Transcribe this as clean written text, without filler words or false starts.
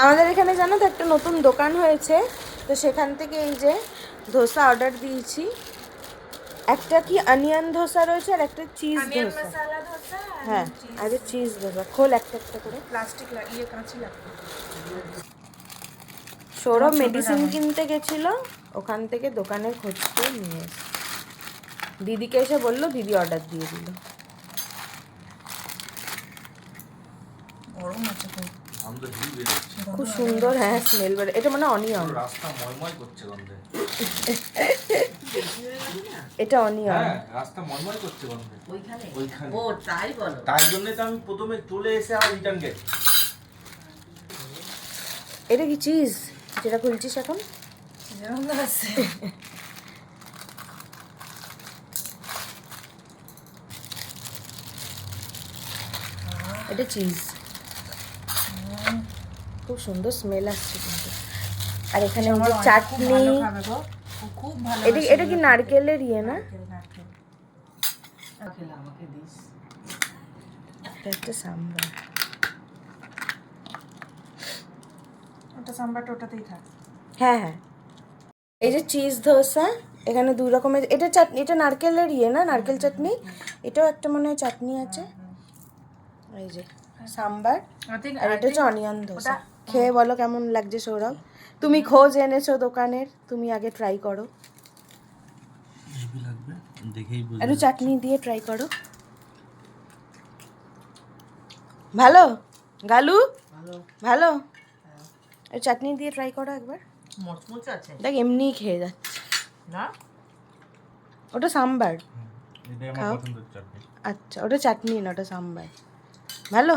আমাদের এখানে জানো তো একটা নতুন দোকান হয়েছে, তো সেখান থেকে এই যে ধোসা অর্ডার দিয়েছি। একটা কি অনিয়ন ধোসা রয়েছে আর একটা চিজ ধোসা। মশলা ধোসা হ্যাঁ, আর চিজ ধোসা। খোল একটা একটা করে। প্লাস্টিক লাগিয়ে কাঁচি লাগবে। সৌরভ মেডিসিন কিনতে গেছিল, ওখান থেকে দোকানের খোঁজ করে নিয়ে এসে দিদিকে এসে বললো, দিদি অর্ডার দিয়ে দিল। গরম আছে খুব সুন্দর, হ্যাঁ স্মেল বের। এটা মানে অনিয়ন, রাস্তা ময়ময় করছে গন্ধে। এটা অনিয়ন। হ্যাঁ, রাস্তা ময়ময় করছে গন্ধে ওইখানে। ওইখানে। ও তাই বলো। তাই জন্যই তো আমি প্রথমে চলে এসে আর রিটার্ন গেছি। এটা কি চিজ যেটা খুলছিস এখন? যেমন আছে। এটা চিজ, খুব সুন্দর স্মেল আসছে কিন্তু। আর এখানে ওই যে চাটনি, খুব ভালো। এটা এটা কি নারকেলের ইয়ে না? আমাকে দিস। এটা একটা সাম্বার। ওটা সাম্বারটা ওটাতেই থাক। হ্যাঁ হ্যাঁ, এই যে চিজ ধোসা, এখানে দুই রকমের। এটা চাটনি, এটা নারকেলের ইয়ে না, নারকেল চাটনি। এটাও একটা মনে হয় চাটনি আছে। এই যে সাম্বার, আর এটা হচ্ছে অনিয়ন ধোসা। খেয়ে বলো কেমন লাগছে সৌরভ। তুমি খোঁজ এনেছো দোকানের, তুমি আগে ট্রাই করো। একটু চাটনি দিয়ে ট্রাই করো। ভালো গালু, ভালো। একটু চাটনি দিয়ে ট্রাই করো একবার। মচমচ আছে দেখ এমনিই খেয়ে যাচ্ছে না। ওটা সাম্বার। এটাই আমার খাও। পছন্দের চাটনি। আচ্ছা, ওটা চাটনি না, ওটা সাম্বার। ভালো।